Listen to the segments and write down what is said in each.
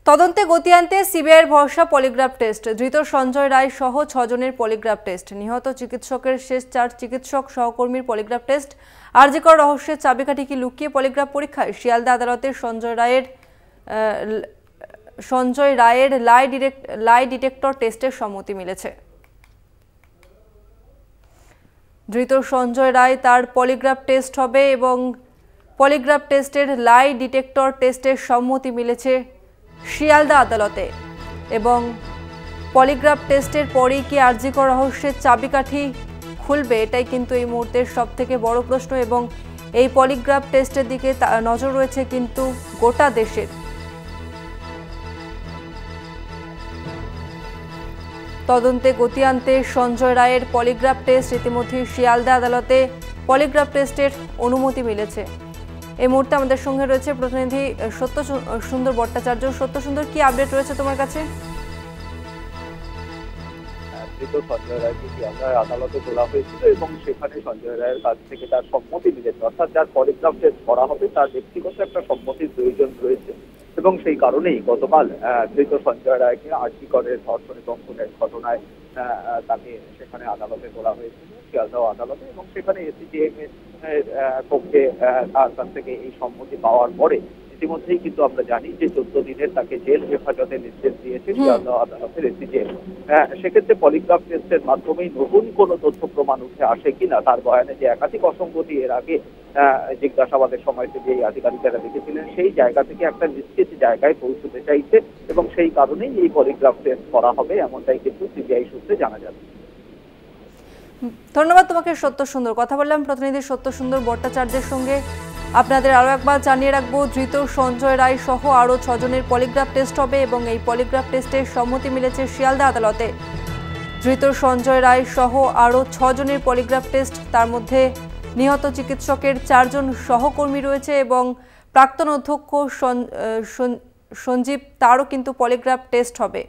তদন্তে গতি আনতে সিবিআইয়ের ভরসা পলিগ্রাফ টেস্ট। ধৃত সঞ্জয় রায় সহ 6 জনের পলিগ্রাফ টেস্ট। নিহত চিকিৎসকের শেষ 4 চিকিৎসক সহকর্মীর পলিগ্রাফ টেস্ট। আরজিকর রহস্যের চাবিকাঠি কি লুকিয়ে পলিগ্রাফ পরীক্ষায়? শিয়ালদা আদালতে সঞ্জয় রায়ের লাই ডিটেক্টর টেস্টের সম্মতি মিলেছে। ধৃত সঞ্জয় রায় তার পলিগ্রাফ টেস্ট হবে এবং পলিগ্রাফ টেস্টের লাই ডিটেক্টর টেস্টের সম্মতি মিলেছে শিয়ালদা আদালতে। এবং পলিগ্রাফ টেস্টের পরেই কি আরজিকর রহস্যের চাবিকাঠি খুলবে, এটাই কিন্তু এই মুহূর্তের সবথেকে বড় প্রশ্ন। এবং এই পলিগ্রাফ টেস্টের দিকে নজর রয়েছে কিন্তু গোটা দেশের। তদন্তে গতি আনতে সঞ্জয় রায়ের পলিগ্রাফ টেস্ট। ইতিমধ্যে শিয়ালদা আদালতে পলিগ্রাফ টেস্টের অনুমতি মিলেছে। এই মুহূর্তে আমাদের সঙ্গে রয়েছে প্রতিনিধি সত্য সুন্দর ভট্টাচার্য। সত্য সুন্দর, কি আপডেট রয়েছে তোমার কাছে? সঞ্জয় রায়কে শিয়ালদা আদালতে তোলা হয়েছিল এবং সেখানে সঞ্জয় রায়ের কাছ থেকে তার সম্মতি মিলেছে, অর্থাৎ যার পলিগ্রাফ টেস্ট করা হবে তার ব্যক্তিগত একটা সম্মতির প্রয়োজন রয়েছে। এবং সেই কারণেই গতকাল ধৃত সঞ্জয় রায়কে আরজিকরের ধর্ষণ এবং খুনের ঘটনায় তাকে সেখানে আদালতে তোলা হয়েছিল, শিয়ালদা আদালতে। এবং সেখানে এসিজিএম এর পক্ষে তার কাছ থেকে এই সম্মতি পাওয়ার পরে ইতিমধ্যেই কিন্তু আমরা জানি যে 14 দিনের তাকে জেল হেফাজতের নির্দেশ দিয়েছে শিয়ালদা আদালতের এসিজিএম। সেক্ষেত্রে পলিগ্রাফ টেস্টের মাধ্যমেই নতুন কোনো তথ্য প্রমাণ উঠে আসে কিনা, তার বয়ানে যে একাধিক অসঙ্গতি এর আগে জিজ্ঞাসাবাদের সময় থেকে এই আধিকারিকেরা দেখেছিলেন, সেই জায়গা থেকে একটা নিশ্চিত জায়গায় পৌঁছতে চাইছে এবং সেই কারণেই এই পলিগ্রাফ টেস্ট করা হবে, এমনটাই কিন্তু সিবিআই সূত্রে জানা যাচ্ছে। ধন্যবাদ তোমাকে সত্য সুন্দর। কথা বললাম প্রতিনিধি সত্য সুন্দর ভট্টাচার্যের সঙ্গে। আপনাদের আরও একবার জানিয়ে রাখবো, ধৃত সঞ্জয় রায় সহ আরও 6 জনের পলিগ্রাফ টেস্ট হবে এবং এই পলিগ্রাফ টেস্টের সম্মতি মিলেছে শিয়ালদা আদালতে। ধৃত সঞ্জয় রায় সহ আরও 6 জনের পলিগ্রাফ টেস্ট, তার মধ্যে নিহত চিকিৎসকের 4 জন সহকর্মী রয়েছে এবং প্রাক্তন অধ্যক্ষ সঞ্জীব, তারও কিন্তু পলিগ্রাফ টেস্ট হবে।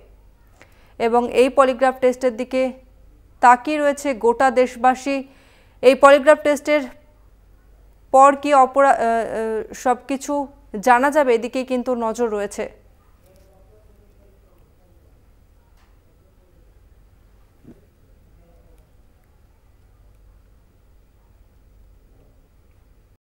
এবং এই পলিগ্রাফ টেস্টের দিকে তাকিয়ে রয়েছে গোটা দেশবাসী। এই পলিগ্রাফ টেস্টের পর কি সবকিছু জানা যাবে, এদিকেই কিন্তু নজর রয়েছে।